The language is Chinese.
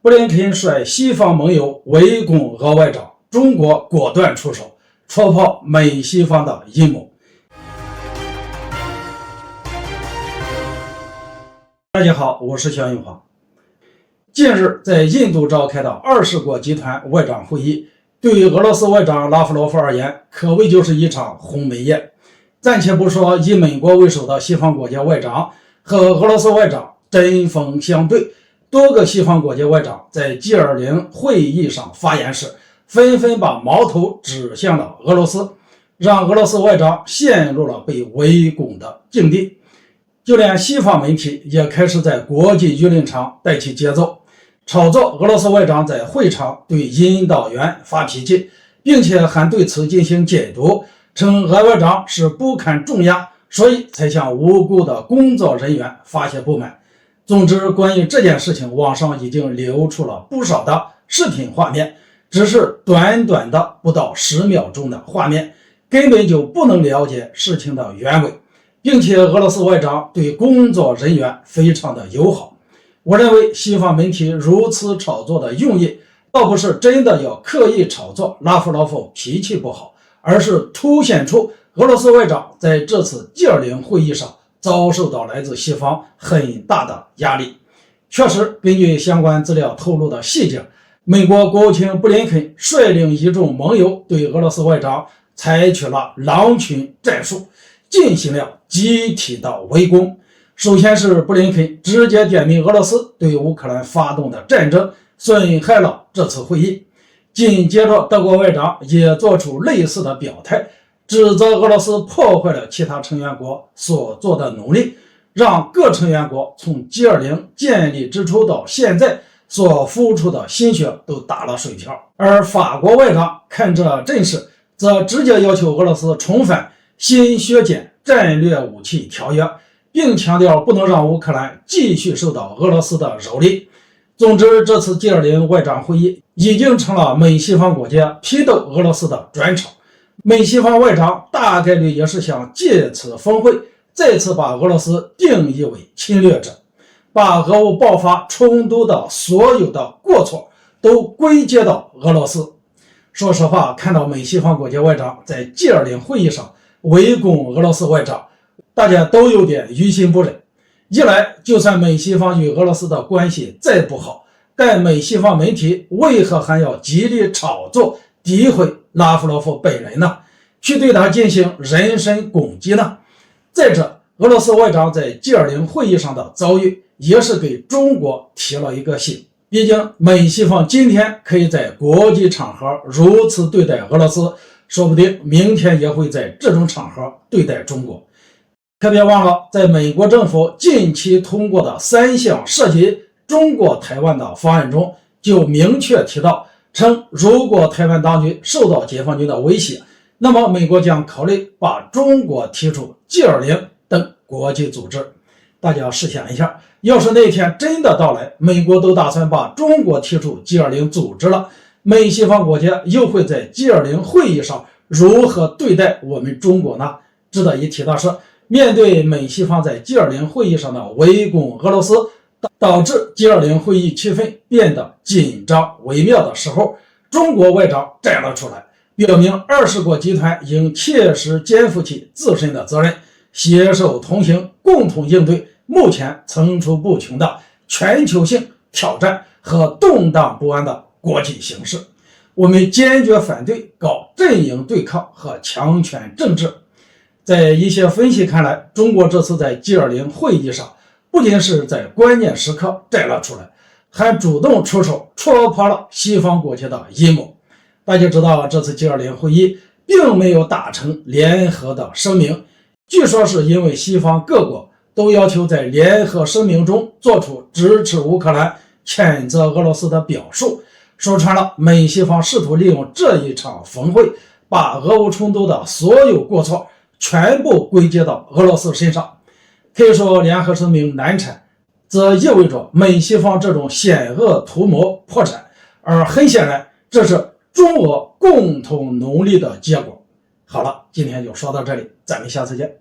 布林肯率西方盟友围攻俄外长，中国果断出手，戳破美西方的阴谋。大家好，我是肖永华。近日在印度召开的20国集团外长会议，对于俄罗斯外长拉夫罗夫而言，可谓就是一场鸿门宴。暂且不说以美国为首的西方国家外长和俄罗斯外长针锋相对，多个西方国家外长在 G20 会议上发言时，纷纷把矛头指向了俄罗斯，让俄罗斯外长陷入了被围攻的境地。就连西方媒体也开始在国际舆论场带起节奏，炒作俄罗斯外长在会场对引导员发脾气，并且还对此进行解读，称俄外长是不堪重压，所以才向无辜的工作人员发泄不满。总之，关于这件事情，网上已经流出了不少的视频画面，只是短短的不到10秒钟的画面，根本就不能了解事情的原委，并且俄罗斯外长对工作人员非常的友好。我认为西方媒体如此炒作的用意，倒不是真的要刻意炒作拉夫罗夫脾气不好，而是凸显出俄罗斯外长在这次 G20 会议上遭受到来自西方很大的压力。确实，根据相关资料透露的细节，美国国务卿布林肯率领一众盟友对俄罗斯外长采取了狼群战术，进行了集体的围攻。首先是布林肯直接点名俄罗斯对乌克兰发动的战争损害了这次会议，紧接着德国外长也做出类似的表态，指责俄罗斯破坏了其他成员国所做的努力，让各成员国从 G20 建立之初到现在所付出的心血都打了水漂。而法国外长看这阵势，则直接要求俄罗斯重返新削减战略武器条约，并强调不能让乌克兰继续受到俄罗斯的蹂躏。总之，这次 G20 外长会议已经成了美西方国家批斗俄罗斯的专场。美西方外长大概率也是想借此峰会再次把俄罗斯定义为侵略者，把俄乌爆发冲突的所有的过错都归结到俄罗斯。说实话，看到美西方国家外长在 G20 会议上围攻俄罗斯外长，大家都有点于心不忍。一来，就算美西方与俄罗斯的关系再不好，但美西方媒体为何还要极力炒作诋毁拉夫罗夫本人呢？去对他进行人身攻击呢？再者，俄罗斯外长在 G20 会议上的遭遇也是给中国提了一个醒。毕竟美西方今天可以在国际场合如此对待俄罗斯，说不定明天也会在这种场合对待中国。可别忘了，在美国政府近期通过的3项涉及中国台湾的方案中，就明确提到，称如果台湾当局受到解放军的威胁，那么美国将考虑把中国踢出 G20 等国际组织。大家试想一下，要是那天真的到来，美国都打算把中国踢出 G20 组织了，美西方国家又会在 G20 会议上如何对待我们中国呢？值得一提的是，面对美西方在 G20 会议上的围攻俄罗斯，导致 G20 会议气氛变得紧张微妙的时候，中国外长站了出来，表明20国集团应切实肩负起自身的责任，携手同行，共同应对目前层出不穷的全球性挑战和动荡不安的国际形势。我们坚决反对搞阵营对抗和强权政治。在一些分析看来，中国这次在 G20 会议上不仅是在关键时刻站了出来，还主动出手戳破了西方国家的阴谋。大家知道，这次 G20 会议并没有达成联合的声明，据说是因为西方各国都要求在联合声明中做出支持乌克兰、谴责俄罗斯的表述。说穿了，美西方试图利用这一场峰会，把俄乌冲突的所有过错全部归结到俄罗斯身上。可以说，联合声明难产，则意味着美西方这种险恶图谋破产，而很显然，这是中俄共同努力的结果。好了，今天就说到这里，咱们下次见。